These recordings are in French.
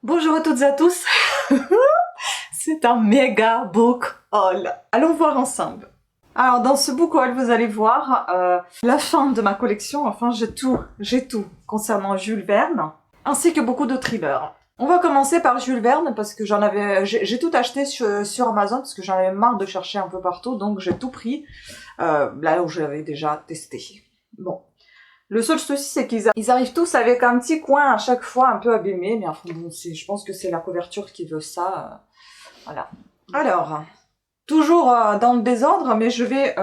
Bonjour à toutes et à tous. C'est un méga book haul. Allons voir ensemble. Alors dans ce book haul, vous allez voir la fin de ma collection. Enfin, j'ai tout concernant Jules Verne, ainsi que beaucoup de thrillers. On va commencer par Jules Verne parce que j'ai tout acheté sur Amazon parce que j'en avais marre de chercher un peu partout, donc j'ai tout pris là où je l'avais déjà testé. Bon. Le seul souci, c'est qu'ils arrivent tous avec un petit coin à chaque fois un peu abîmé, mais enfin bon, je pense que c'est la couverture qui veut ça. Voilà. Alors, toujours dans le désordre, mais je vais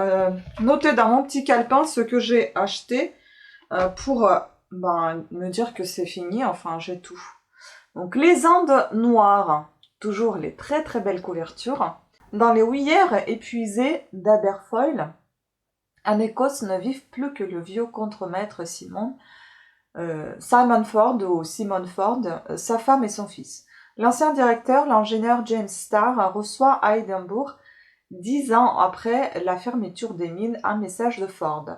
noter dans mon petit calepin ce que j'ai acheté pour me dire que c'est fini. Enfin, j'ai tout. Donc, les Andes noires, toujours les très très belles couvertures. Dans les houillères épuisées d'Aberfoyle. En Écosse ne vivent plus que le vieux contremaître Simon Ford ou Simon Ford, sa femme et son fils. L'ancien directeur, l'ingénieur James Starr, reçoit à Édimbourg, 10 ans après la fermeture des mines, un message de Ford.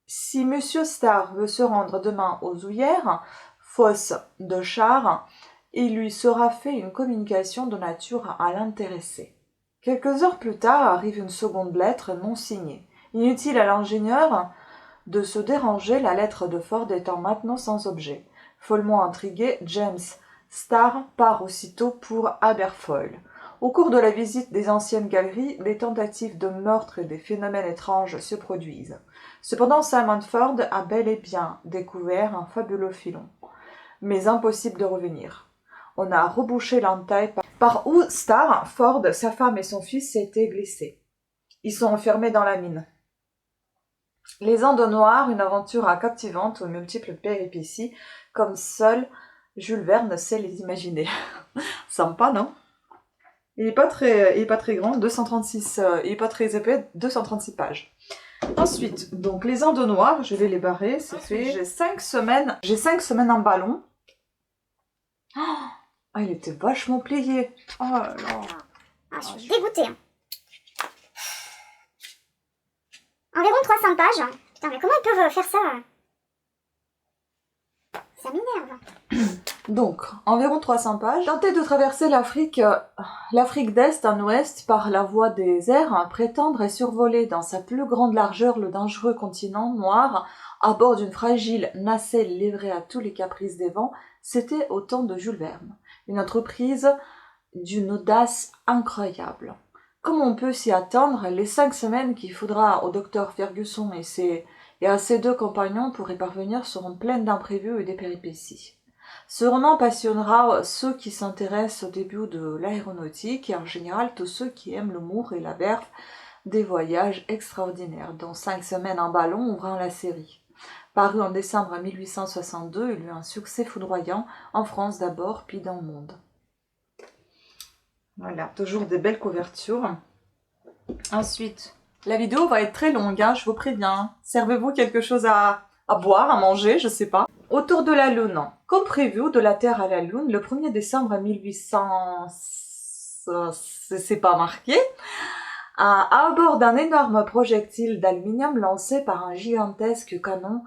Si Monsieur Starr veut se rendre demain aux houillères, fosse de char, il lui sera fait une communication de nature à l'intéresser. Quelques heures plus tard arrive une seconde lettre non signée. Inutile à l'ingénieur de se déranger, la lettre de Ford étant maintenant sans objet. Follement intrigué, James Starr part aussitôt pour Aberfoyle. Au cours de la visite des anciennes galeries, des tentatives de meurtre et des phénomènes étranges se produisent. Cependant, Simon Ford a bel et bien découvert un fabuleux filon. Mais impossible de revenir. On a rebouché l'entaille par où Starr, Ford, sa femme et son fils s'étaient glissés. Ils sont enfermés dans la mine. Les Andes noires, une aventure captivante aux multiples péripéties, comme seul Jules Verne sait les imaginer. Sympa, non? Il est pas très grand, 236, il est pas très épais, 236 pages. Ensuite, donc les Andes noires, je vais les barrer, c'est fait. J'ai 5 semaines en ballon. Ah, il était vachement plié. Oh là là. Ah, je suis dégoûtée. Environ 300 pages. Putain, mais comment ils peuvent faire ça? Ça m'énerve. Donc, environ 300 pages. Tenter de traverser l'Afrique d'Est en Ouest par la voie des airs, prétendre et survoler dans sa plus grande largeur le dangereux continent noir à bord d'une fragile nacelle livrée à tous les caprices des vents, c'était au temps de Jules Verne. Une entreprise d'une audace incroyable. Comme on peut s'y attendre, les 5 semaines qu'il faudra au docteur Fergusson et à ses 2 compagnons pour y parvenir seront pleines d'imprévus et des péripéties. Ce roman passionnera ceux qui s'intéressent au début de l'aéronautique et en général tous ceux qui aiment l'humour et la verve des voyages extraordinaires, dont 5 semaines en ballon ouvrant la série. Paru en décembre 1862, il eut un succès foudroyant, en France d'abord, puis dans le monde. Voilà, toujours des belles couvertures. Ensuite, la vidéo va être très longue, hein, je vous préviens. Servez-vous quelque chose à boire, à manger, je sais pas. Autour de la Lune. Comme prévu, de la Terre à la Lune, le 1er décembre 1800... c'est pas marqué. À bord d'un énorme projectile d'aluminium lancé par un gigantesque canon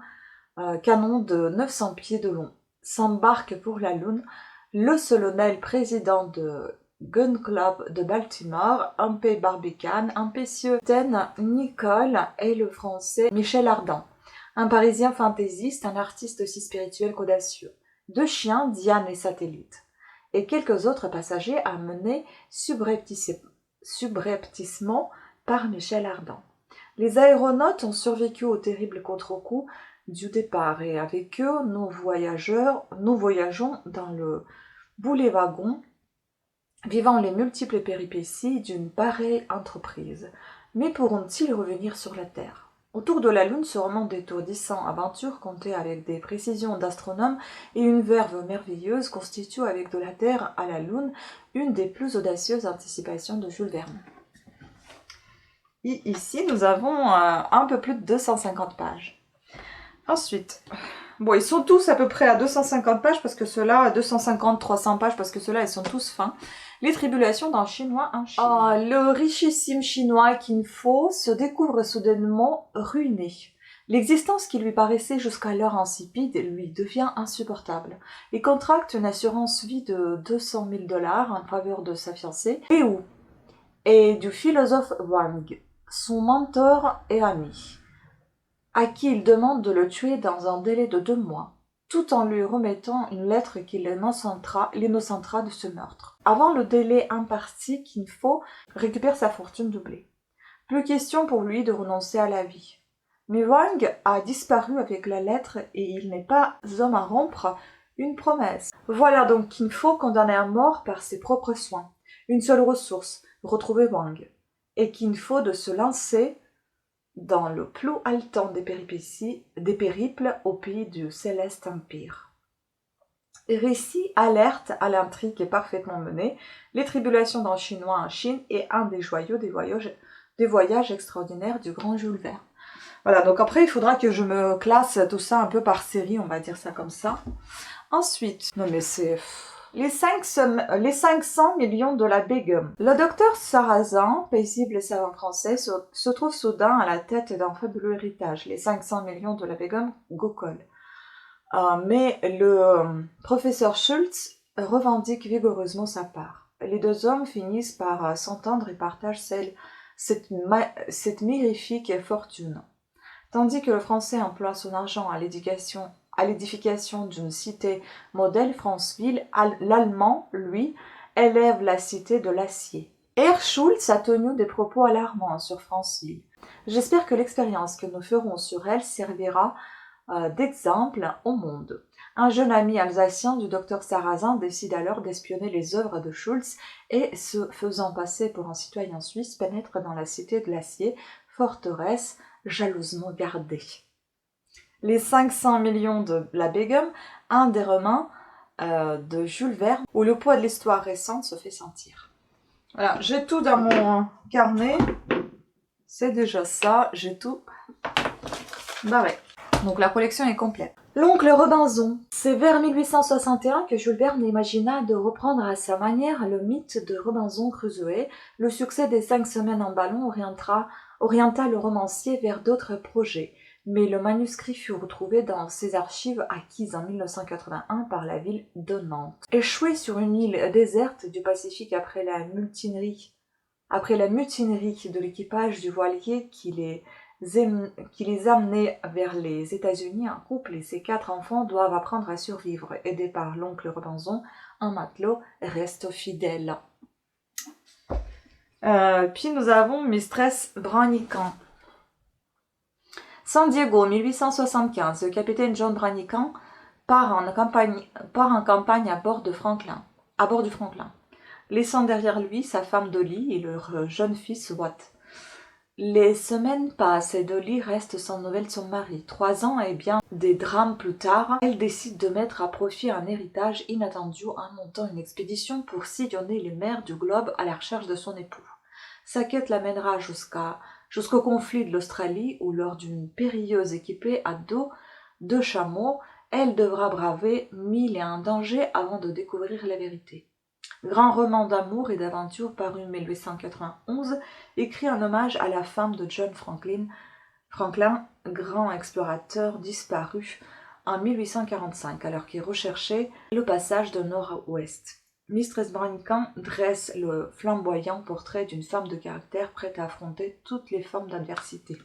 de 900 pieds de long, s'embarque pour la Lune le solennel président de Gun Club de Baltimore, Humphrey Barbicane, impétueux Ten Nicole et le français Michel Ardan, un parisien fantaisiste, un artiste aussi spirituel qu'audacieux, 2 chiens, Diane et Satellite, et quelques autres passagers amenés subrepticement par Michel Ardan. Les aéronautes ont survécu au terrible contre-coup du départ et avec eux, nous voyageons dans le boulet wagon, vivant les multiples péripéties d'une pareille entreprise. Mais pourront-ils revenir sur la Terre? Autour de la Lune, ce roman d'étourdissant aventure comptée avec des précisions d'astronome et une verve merveilleuse constitue avec de la Terre à la Lune une des plus audacieuses anticipations de Jules Verne. Et ici, nous avons un peu plus de 250 pages. Ensuite, bon, ils sont tous à peu près à 250 pages parce que ceux-là, à 250-300 pages parce que ceux-là, ils sont tous fins. Les tribulations d'un Chinois en Chine. Le richissime Chinois Kin Fo se découvre soudainement ruiné. L'existence qui lui paraissait jusqu'alors insipide lui devient insupportable. Il contracte une assurance vie de 200 000 $ en faveur de sa fiancée, Liu, et du philosophe Wang, son mentor et ami, à qui il demande de le tuer dans un délai de 2 mois, tout en lui remettant une lettre qui l'innocentera de ce meurtre. Avant le délai imparti, Kin Fo récupère sa fortune doublée. Plus question pour lui de renoncer à la vie. Mais Wang a disparu avec la lettre et il n'est pas homme à rompre une promesse. Voilà donc Kin Fo condamné à mort par ses propres soins. Une seule ressource, retrouver Wang. Et Kin Fo de se lancer dans le plus haletant des périples au pays du Céleste Empire. Récit alerte à l'intrigue est parfaitement menée, les tribulations d'un Chinois en Chine et un des joyaux des voyages extraordinaires du grand Jules Verne. Voilà, donc après il faudra que je me classe tout ça un peu par série, on va dire ça comme ça. Ensuite, non mais c'est... Les 500 millions de la Begum. Le docteur Sarrazin, paisible et savant français, se trouve soudain à la tête d'un fabuleux héritage, les 500 millions de la Begum Gokul. Mais le professeur Schultz revendique vigoureusement sa part. Les deux hommes finissent par s'entendre et partagent cette mirifique fortune. Tandis que le Français emploie son argent à l'édification d'une cité modèle Franceville, l'Allemand, lui, élève la cité de l'acier. Herr Schultz a tenu des propos alarmants sur Franceville. J'espère que l'expérience que nous ferons sur elle servira d'exemple au monde. Un jeune ami alsacien du docteur Sarrazin décide alors d'espionner les œuvres de Schultz et, se faisant passer pour un citoyen suisse, pénètre dans la cité de l'acier, forteresse jalousement gardée. Les 500 millions de la Begum, un des romans de Jules Verne, où le poids de l'histoire récente se fait sentir. Voilà, j'ai tout dans mon carnet. C'est déjà ça, j'ai tout barré. Donc la collection est complète. L'oncle Robinson. C'est vers 1861 que Jules Verne imagina de reprendre à sa manière le mythe de Robinson Crusoe. Le succès des 5 semaines en ballon orienta le romancier vers d'autres projets. Mais le manuscrit fut retrouvé dans ses archives acquises en 1981 par la ville de Nantes. Échoué sur une île déserte du Pacifique après la mutinerie de l'équipage du voilier qui les amenait vers les États-Unis, un couple et ses 4 enfants doivent apprendre à survivre. Aidé par l'oncle Robinson, un matelot reste fidèle. Puis nous avons Mistress Branican. San Diego, 1875. Le capitaine John Branican part en campagne à bord du Franklin, laissant derrière lui sa femme Dolly et leur jeune fils Watt. Les semaines passent et Dolly reste sans nouvelles de son mari. 3 ans et bien des drames plus tard, elle décide de mettre à profit un héritage inattendu en montant une expédition pour sillonner les mers du globe à la recherche de son époux. Sa quête l'amènera jusqu'au conflit de l'Australie où lors d'une périlleuse équipée à dos de chameaux, elle devra braver 1001 dangers avant de découvrir la vérité. Grand roman d'amour et d'aventure paru en 1891, écrit en hommage à la femme de John Franklin, grand explorateur disparu en 1845, alors qu'il recherchait le passage de nord à ouest. Mistress Branican dresse le flamboyant portrait d'une femme de caractère prête à affronter toutes les formes d'adversité.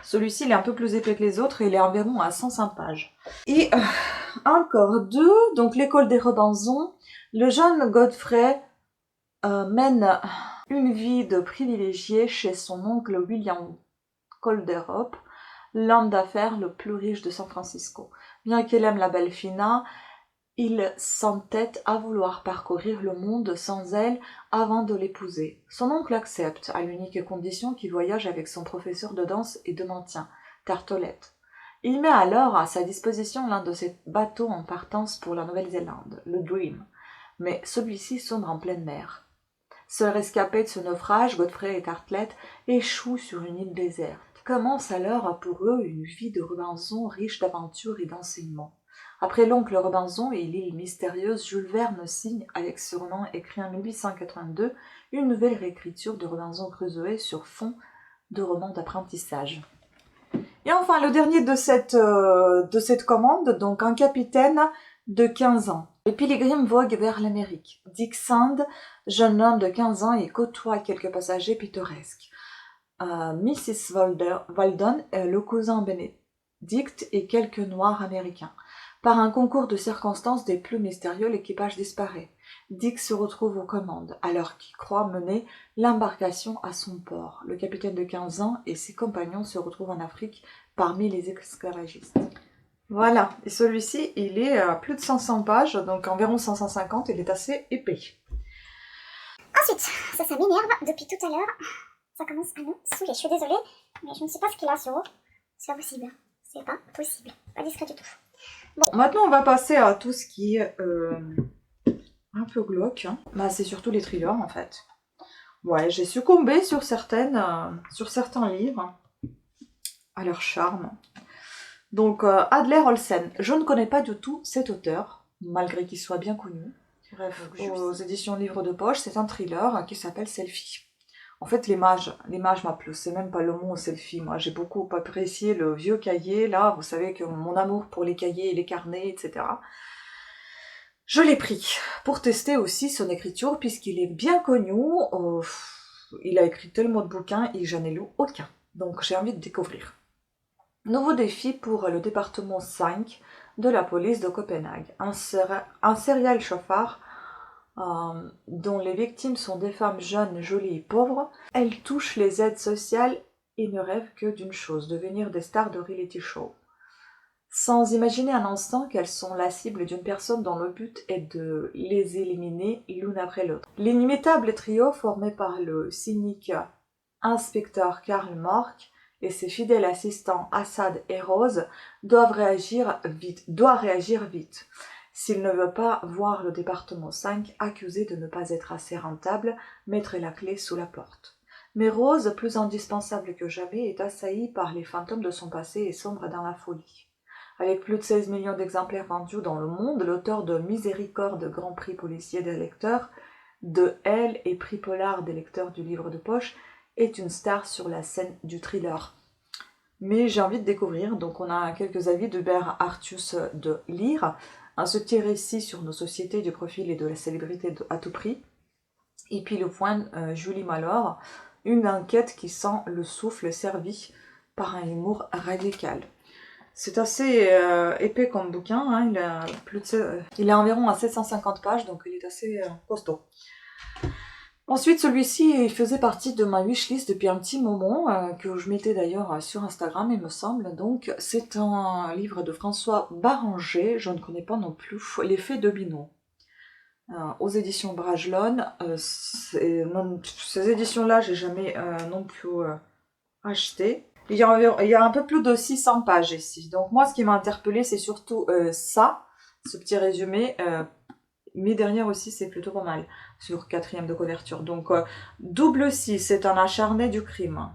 Celui-ci il est un peu plus épais que les autres et il est environ à 105 pages. Et encore 2, donc l'école des Robinson. Le jeune Godfrey mène une vie de privilégié chez son oncle William Calderop, l'homme d'affaires le plus riche de San Francisco. Bien qu'il aime la belle Fina, il s'entête à vouloir parcourir le monde sans elle avant de l'épouser. Son oncle accepte, à l'unique condition qu'il voyage avec son professeur de danse et de maintien, Tartelett. Il met alors à sa disposition l'un de ses bateaux en partance pour la Nouvelle-Zélande, le Dream. Mais celui-ci sombre en pleine mer. Seul rescapé de ce naufrage, Godfrey et Tartelett échouent sur une île déserte. Commence alors pour eux une vie de Robinson riche d'aventures et d'enseignements. Après l'oncle Robinson et l'île mystérieuse, Jules Verne signe, avec ce roman écrit en 1882, une nouvelle réécriture de Robinson Crusoe sur fond de roman d'apprentissage. Et enfin, le dernier de cette commande, donc un capitaine de 15 ans. Les pilgrims voguent vers l'Amérique. Dick Sand, jeune homme de 15 ans, y côtoie quelques passagers pittoresques. Mrs. Walden est le cousin Benedict et quelques noirs américains. Par un concours de circonstances des plus mystérieux, l'équipage disparaît. Dick se retrouve aux commandes, alors qu'il croit mener l'embarcation à son port. Le capitaine de 15 ans et ses compagnons se retrouvent en Afrique parmi les esclavagistes. Voilà, et celui-ci, il est à plus de 500 pages, donc environ 550, il est assez épais. Ensuite, ça m'énerve depuis tout à l'heure. Ça commence à me saouler. Je suis désolée, mais je ne sais pas ce qu'il a sur eux. C'est pas possible. C'est pas possible. Pas discret du tout. Bon, maintenant on va passer à tout ce qui est un peu glauque. Hein. Bah, c'est surtout les thrillers en fait. Ouais, j'ai succombé sur certains livres, à leur charme. Donc, Adler Olsen, je ne connais pas du tout cet auteur, malgré qu'il soit bien connu. Bref, aux éditions Livres de Poche, c'est un thriller qui s'appelle Selfie. En fait, l'image m'a plu, c'est même pas le mot selfie. Moi, j'ai beaucoup apprécié le vieux cahier, là, vous savez que mon amour pour les cahiers et les carnets, etc. Je l'ai pris pour tester aussi son écriture, puisqu'il est bien connu. Il a écrit tellement de bouquins et j'en ai lu aucun. Donc, j'ai envie de découvrir. Nouveau défi pour le département 5 de la police de Copenhague. Un serial chauffard dont les victimes sont des femmes jeunes, jolies et pauvres. Elles touchent les aides sociales et ne rêvent que d'une chose, devenir des stars de reality show. Sans imaginer un instant qu'elles sont la cible d'une personne dont le but est de les éliminer l'une après l'autre. L'inimitable trio formé par le cynique inspecteur Karl Mork et ses fidèles assistants Assad et Rose doit réagir vite. S'il ne veut pas voir le département 5 accusé de ne pas être assez rentable, mettre la clé sous la porte. Mais Rose, plus indispensable que jamais, est assaillie par les fantômes de son passé et sombre dans la folie. Avec plus de 16 millions d'exemplaires vendus dans le monde, l'auteur de Miséricorde, Grand Prix policier des lecteurs, de Elle et Prix Polar des lecteurs du livre de poche, est une star sur la scène du thriller. Mais j'ai envie de découvrir, donc on a quelques avis d'Hubert Artius de lire, un petit récit sur nos sociétés du profil et de la célébrité à tout prix, et puis le point Julie Malor, une enquête qui sent le souffle servi par un humour radical. C'est assez épais comme bouquin, hein, il est environ à 750 pages, donc il est assez costaud. Ensuite, celui-ci, il faisait partie de ma wishlist depuis un petit moment, que je mettais d'ailleurs sur Instagram, il me semble. Donc, c'est un livre de François Baranger, je ne connais pas non plus, L'effet domino. Aux éditions Bragelonne. Ces éditions-là, j'ai jamais non plus acheté. Il y a un peu plus de 600 pages ici. Donc, moi, ce qui m'a interpellée, c'est surtout ce petit résumé. Mais derrière aussi, c'est plutôt pas mal, sur 4e de couverture. Donc, double 6, c'est un acharné du crime.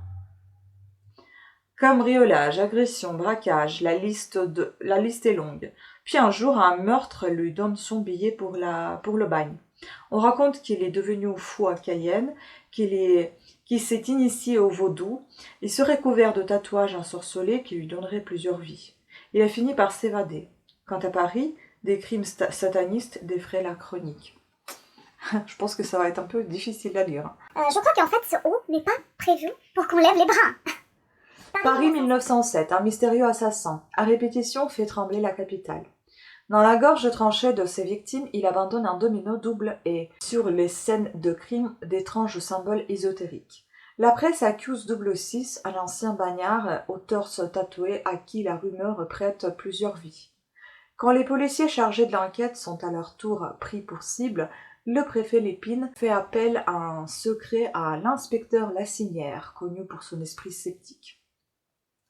Cambriolage, agression, braquage, la liste est longue. Puis un jour, un meurtre lui donne son billet pour le bagne. On raconte qu'il est devenu fou à Cayenne, qu'il s'est initié au vaudou, il serait couvert de tatouages ensorcelés qui lui donneraient plusieurs vies. Il a fini par s'évader. Quant à Paris, des crimes satanistes défraient la chronique. Je pense que ça va être un peu difficile à lire. Je crois qu'en fait, ce haut n'est pas prévu pour qu'on lève les bras. Paris 1907, un mystérieux assassin. À répétition, fait trembler la capitale. Dans la gorge tranchée de ses victimes, il abandonne un domino double et, sur les scènes de crime, d'étranges symboles ésotériques. La presse accuse Double 6, un ancien bagnard au torse tatoué à qui la rumeur prête plusieurs vies. Quand les policiers chargés de l'enquête sont à leur tour pris pour cible, le préfet Lépine fait appel à un secret à l'inspecteur Lassinière, connu pour son esprit sceptique.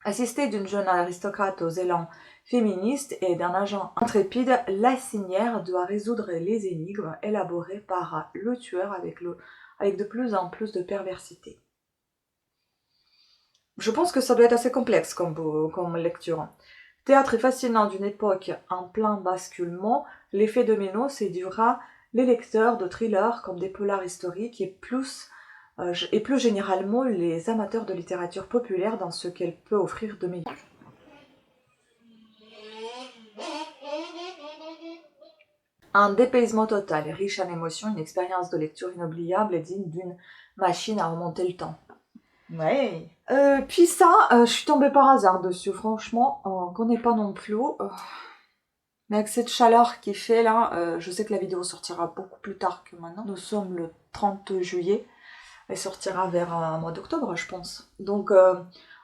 Assisté d'une jeune aristocrate aux élans féministes et d'un agent intrépide, Lassinière doit résoudre les énigmes élaborées par le tueur avec de plus en plus de perversité. Je pense que ça doit être assez complexe comme lecture. Théâtre fascinant d'une époque en plein basculement, l'effet domino séduira les lecteurs de thrillers comme des polars historiques et plus et plus généralement les amateurs de littérature populaire dans ce qu'elle peut offrir de meilleur. Un dépaysement total, riche en émotions, une expérience de lecture inoubliable et digne d'une machine à remonter le temps. Ouais. Puis ça, je suis tombée par hasard dessus, franchement, on connaît pas non plus. Mais avec cette chaleur qu'il fait là, je sais que la vidéo sortira beaucoup plus tard que maintenant. Nous sommes le 30 juillet. Elle sortira vers mois d'octobre, je pense. Donc,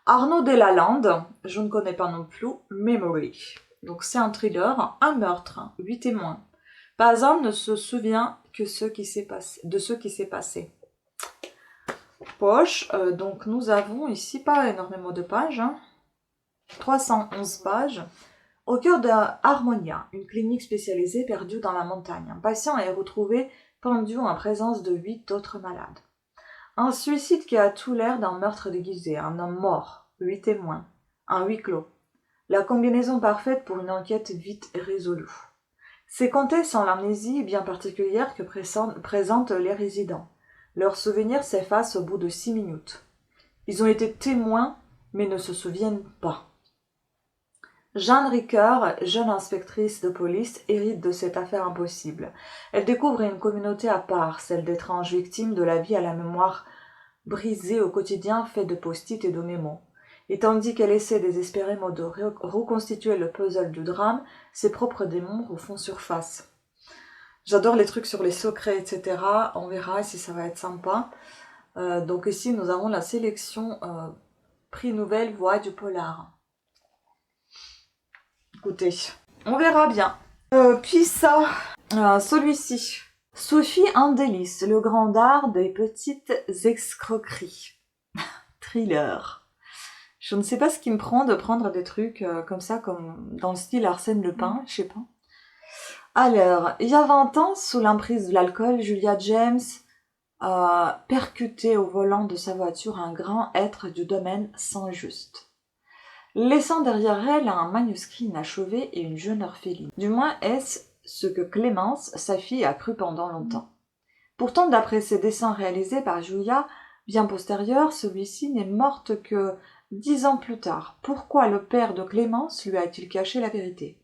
Arnaud Delalande, je ne connais pas non plus, Memory. Donc, c'est un thriller, un meurtre, 8 témoins. Pas un ne se souvient que de ce qui s'est passé. Poche, donc nous avons ici pas énormément de pages, 311 pages. Au cœur de Harmonia, une clinique spécialisée perdue dans la montagne. Un patient est retrouvé pendu en présence de 8 autres malades. Un suicide qui a tout l'air d'un meurtre déguisé, un homme mort, 8 témoins, un huis clos. La combinaison parfaite pour une enquête vite résolue. C'est compté sans l'amnésie bien particulière que présentent les résidents. Leurs souvenirs s'effacent au bout de 6 minutes. Ils ont été témoins, mais ne se souviennent pas. Jeanne Ricoeur, jeune inspectrice de police, hérite de cette affaire impossible. Elle découvre une communauté à part, celle d'étranges victimes de la vie à la mémoire brisée au quotidien, faite de post-it et de mémos. Et tandis qu'elle essaie désespérément de reconstituer le puzzle du drame, ses propres démons refont surface. J'adore les trucs sur les secrets, etc. On verra si ça va être sympa. Donc ici, nous avons la sélection prix Nouvelle Voix du Polar. Écoutez, on verra bien. Puis ça, celui-ci. Sophie Andelis, le grand art des petites escroqueries. Thriller. Je ne sais pas ce qui me prend de prendre des trucs comme ça, comme dans le style Arsène Lupin, je sais pas. Alors, il y a 20 ans, sous l'emprise de l'alcool, Julia James a percuté au volant de sa voiture un grand être du domaine Saint-Just, laissant derrière elle un manuscrit inachevé et une jeune orpheline. Du moins est-ce ce que Clémence, sa fille, a cru pendant longtemps. Pourtant, d'après ses dessins réalisés par Julia, bien postérieurs, celui-ci n'est morte que 10 ans plus tard. Pourquoi le père de Clémence lui a-t-il caché la vérité?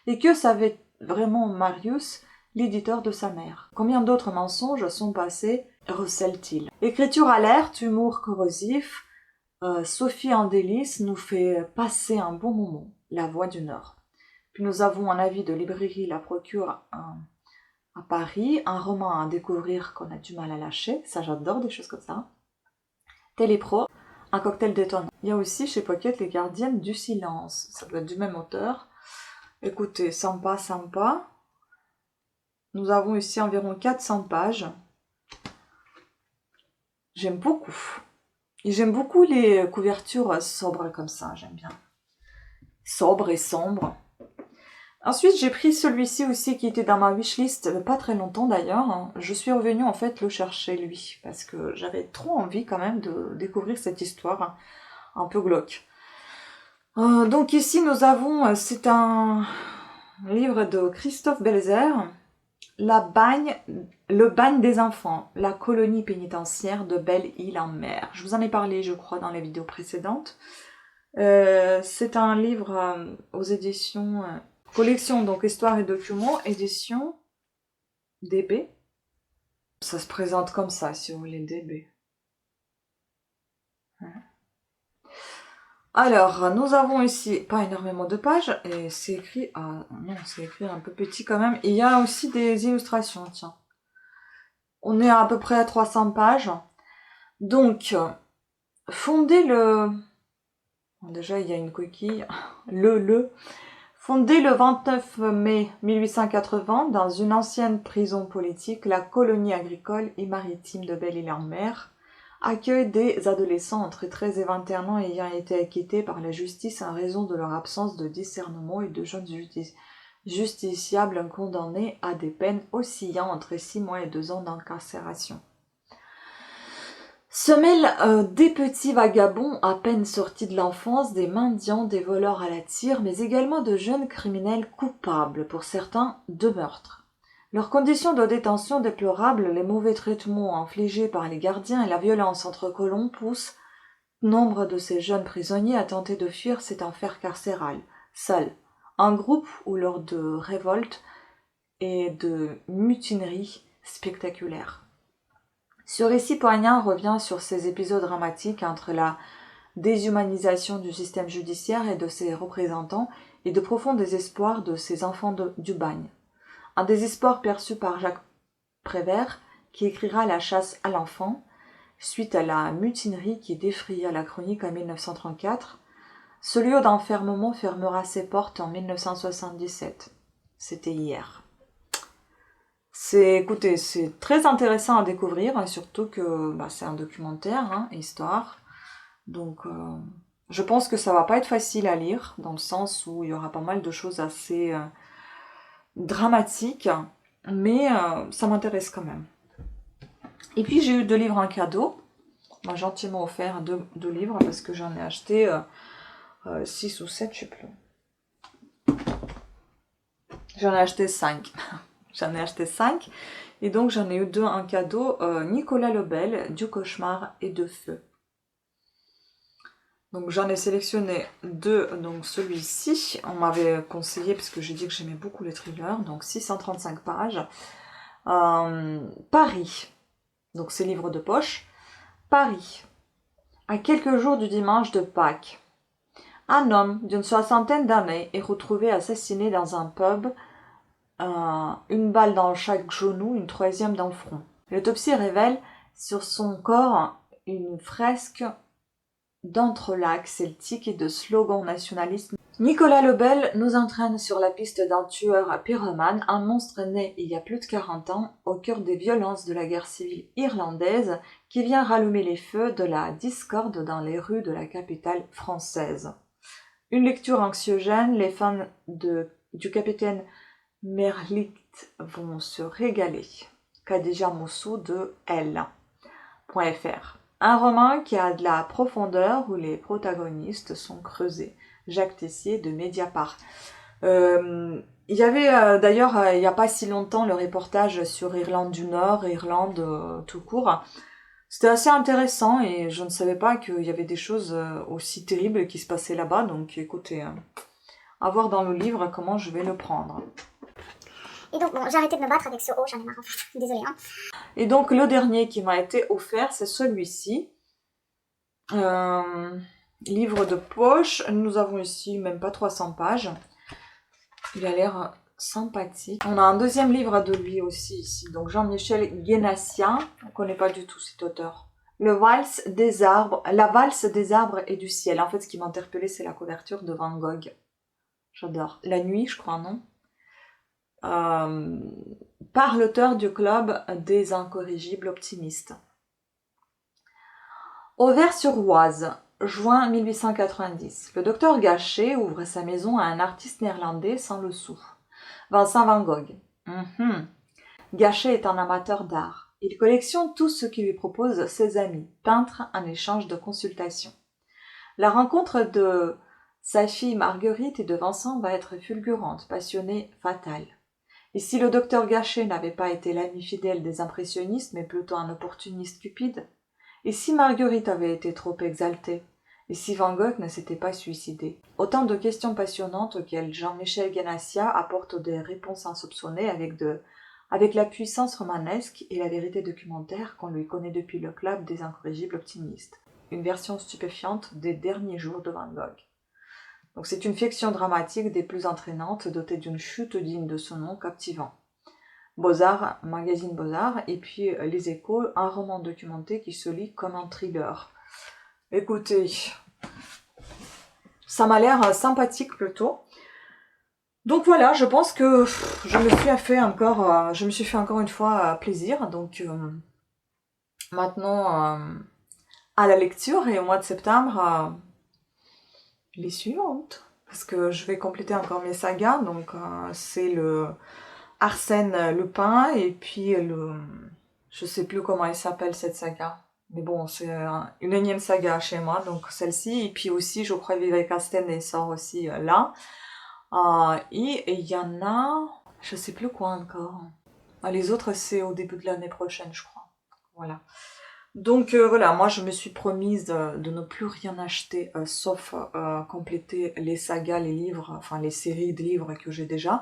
Et que savait vraiment Marius, l'éditeur de sa mère? Combien d'autres mensonges sont passés, recèle-t-il? Écriture alerte, humour corrosif, Sophie Andelis nous fait passer un bon moment, La Voix du Nord. Puis nous avons un avis de librairie La Procure à Paris, un roman à découvrir qu'on a du mal à lâcher, ça j'adore des choses comme ça. Télépro, un cocktail détonnant. Il y a aussi chez Pocket Les Gardiennes du Silence, ça doit être du même auteur. Écoutez, sympa, sympa. Nous avons ici environ 400 pages. J'aime beaucoup. Et j'aime beaucoup les couvertures sobres comme ça, j'aime bien. Sobre et sombre. Ensuite, j'ai pris celui-ci aussi qui était dans ma wishlist, pas très longtemps d'ailleurs. Je suis revenue en fait le chercher lui, parce que j'avais trop envie quand même de découvrir cette histoire un peu glauque. Donc ici nous avons, c'est un livre de Christophe Belzer, Le bagne des enfants, la colonie pénitentiaire de Belle-Île-en-Mer. Je vous en ai parlé, je crois, dans les vidéos précédentes. C'est un livre aux éditions collection, donc Histoire et Documents, édition DB. Ça se présente comme ça, si vous voulez, DB. Alors, nous avons ici pas énormément de pages, et c'est écrit, ah non, c'est écrit un peu petit quand même. Il y a aussi des illustrations, tiens. On est à peu près à 300 pages. Donc, fondé le... Déjà, il y a une coquille. Fondé le 29 mai 1880 dans une ancienne prison politique, la colonie agricole et maritime de Belle-Île-en-Mer accueille des adolescents entre 13 et 21 ans ayant été acquittés par la justice en raison de leur absence de discernement et de jeunes justiciables condamnés à des peines oscillant entre 6 mois et 2 ans d'incarcération. Se mêlent des petits vagabonds à peine sortis de l'enfance, des mendiants, des voleurs à la tire, mais également de jeunes criminels coupables, pour certains, de meurtre. Leurs conditions de détention déplorables, les mauvais traitements infligés par les gardiens et la violence entre colons poussent nombre de ces jeunes prisonniers à tenter de fuir cet enfer carcéral, seuls, en groupe ou lors de révoltes et de mutineries spectaculaires. Ce récit poignant revient sur ces épisodes dramatiques entre la déshumanisation du système judiciaire et de ses représentants et de profond désespoir de ces enfants du bagne. Un désespoir perçu par Jacques Prévert, qui écrira La chasse à l'enfant, suite à la mutinerie qui défraya la chronique en 1934. Ce lieu d'enfermement fermera ses portes en 1977. C'était hier. Écoutez, c'est très intéressant à découvrir, surtout que c'est un documentaire, histoire. Donc, je pense que ça va pas être facile à lire, dans le sens où il y aura pas mal de choses assez dramatiques, mais ça m'intéresse quand même. Et puis, j'ai eu 2 livres en cadeau. On m'a gentiment offert 2 livres, parce que j'en ai acheté 6 ou 7, je sais plus. J'en ai acheté 5. J'en ai acheté 5 et donc j'en ai eu 2 en cadeau, Nicolas Lebel, Du cauchemar et de feu. Donc j'en ai sélectionné 2, donc celui-ci, on m'avait conseillé parce que j'ai dit que j'aimais beaucoup les thrillers, donc 635 pages. Paris, donc c'est livre de poche. Paris, à quelques jours du dimanche de Pâques. Un homme d'une 60aine d'années est retrouvé assassiné dans un pub. Une balle dans chaque genou, une 3e dans le front. L'autopsie révèle sur son corps une fresque d'entrelacs celtiques et de slogans nationalistes. Nicolas Lebel nous entraîne sur la piste d'un tueur pyromane, un monstre né il y a plus de 40 ans, au cœur des violences de la guerre civile irlandaise, qui vient rallumer les feux de la discorde dans les rues de la capitale française. Une lecture anxiogène, les fans du capitaine Merlicht vont se régaler. Khadija Moussou de L.fr. Un roman qui a de la profondeur où les protagonistes sont creusés. Jacques Tessier de Mediapart. Il y avait d'ailleurs il n'y a pas si longtemps le reportage sur Irlande du Nord, Irlande tout court. C'était assez intéressant et je ne savais pas qu'il y avait des choses aussi terribles qui se passaient là-bas. Donc écoutez, à voir dans le livre comment je vais le prendre. Et donc, bon, j'ai arrêté de me battre avec ce haut, j'en ai marre en fait, désolée. Et donc, le dernier qui m'a été offert, c'est celui-ci. Livre de poche. Nous avons ici même pas 300 pages. Il a l'air sympathique. On a un 2e livre de lui aussi ici. Donc, Jean-Michel Guénassia. On ne connaît pas du tout cet auteur. La valse des arbres et du ciel. En fait, ce qui m'a interpellée, c'est la couverture de Van Gogh. J'adore. La nuit, je crois, non ? Par l'auteur du club des incorrigibles optimistes. Auvers-sur-Oise, juin 1890. Le docteur Gachet ouvre sa maison à un artiste néerlandais sans le sou. Vincent Van Gogh. Gachet est un amateur d'art. Il collectionne tout ce qui lui proposent ses amis, peintres, en échange de consultations. La rencontre de sa fille Marguerite et de Vincent va être fulgurante, passionnée, fatale. Et si le docteur Gachet n'avait pas été l'ami fidèle des impressionnistes, mais plutôt un opportuniste cupide? Et si Marguerite avait été trop exaltée? Et si Van Gogh ne s'était pas suicidé? Autant de questions passionnantes auxquelles Jean-Michel Guénassia apporte des réponses insoupçonnées avec la puissance romanesque et la vérité documentaire qu'on lui connaît depuis le club des incorrigibles optimistes. Une version stupéfiante des derniers jours de Van Gogh. Donc c'est une fiction dramatique des plus entraînantes, dotée d'une chute digne de son nom, captivant. Beaux-Arts, magazine Beaux-Arts, et puis Les Échos, un roman documenté qui se lit comme un thriller. Écoutez, ça m'a l'air sympathique plutôt. Donc voilà, je pense que je me suis fait encore une fois plaisir. Donc maintenant à la lecture et au mois de septembre les suivantes, parce que je vais compléter encore mes sagas. Donc c'est le Arsène Lupin et puis je sais plus comment elle s'appelle cette saga. Mais bon, c'est une énième saga chez moi, donc celle-ci. Et puis aussi, je crois, Vivek Castanet sort aussi là. Et il y en a, je sais plus quoi encore. Les autres, c'est au début de l'année prochaine, je crois. Voilà. Donc voilà, moi je me suis promise de ne plus rien acheter, sauf compléter les sagas, les livres, enfin les séries de livres que j'ai déjà,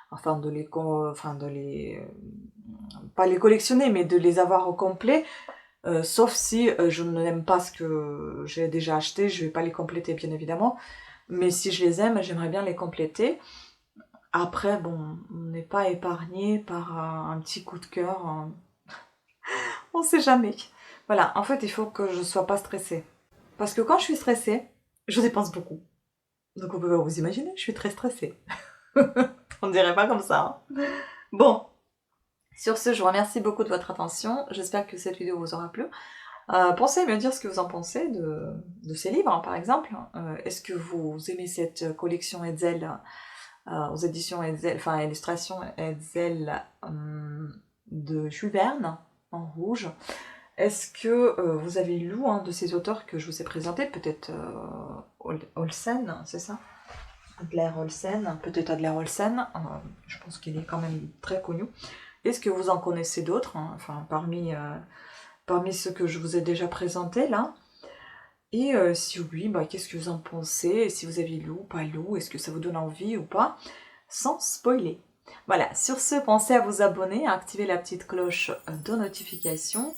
enfin de les, pas les collectionner, mais de les avoir au complet, sauf si je n'aime pas ce que j'ai déjà acheté, je vais pas les compléter bien évidemment, mais si je les aime, j'aimerais bien les compléter. Après, bon, on n'est pas épargné par un petit coup de cœur, on sait jamais. Voilà, en fait, il faut que je sois pas stressée. Parce que quand je suis stressée, je dépense beaucoup. Donc vous pouvez vous imaginer, je suis très stressée. On dirait pas comme ça, hein. Bon, sur ce, je vous remercie beaucoup de votre attention. J'espère que cette vidéo vous aura plu. Pensez à me dire ce que vous en pensez de ces livres, hein, par exemple. Est-ce que vous aimez cette collection Hetzel, aux éditions Hetzel, enfin illustrations Hetzel de Jules Verne, en rouge? Est-ce que vous avez lu un de ces auteurs que je vous ai présenté, peut-être Olsen, c'est ça? Adler Olsen, peut-être Adler Olsen, je pense qu'il est quand même très connu. Est-ce que vous en connaissez d'autres, hein, enfin parmi ceux que je vous ai déjà présentés là? Et si oui, bah, qu'est-ce que vous en pensez? Si vous avez lu ou pas lu, est-ce que ça vous donne envie ou pas? Sans spoiler. Voilà, sur ce, pensez à vous abonner, à activer la petite cloche de notification.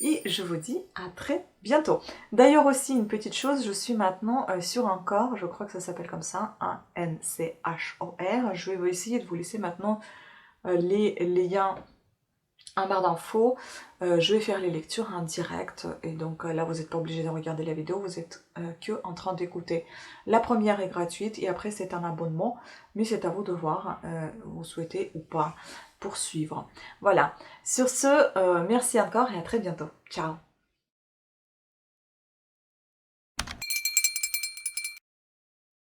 Et je vous dis à très bientôt. D'ailleurs aussi, une petite chose, je suis maintenant sur Anchor, je crois que ça s'appelle comme ça, Anchor. Je vais essayer de vous laisser maintenant les liens en barre d'infos. Je vais faire les lectures en direct, et donc là vous n'êtes pas obligé de regarder la vidéo, vous êtes que en train d'écouter. La première est gratuite, et après c'est un abonnement, mais c'est à vous de voir, vous souhaitez ou pas poursuivre. Voilà, sur ce, merci encore et à très bientôt. Ciao.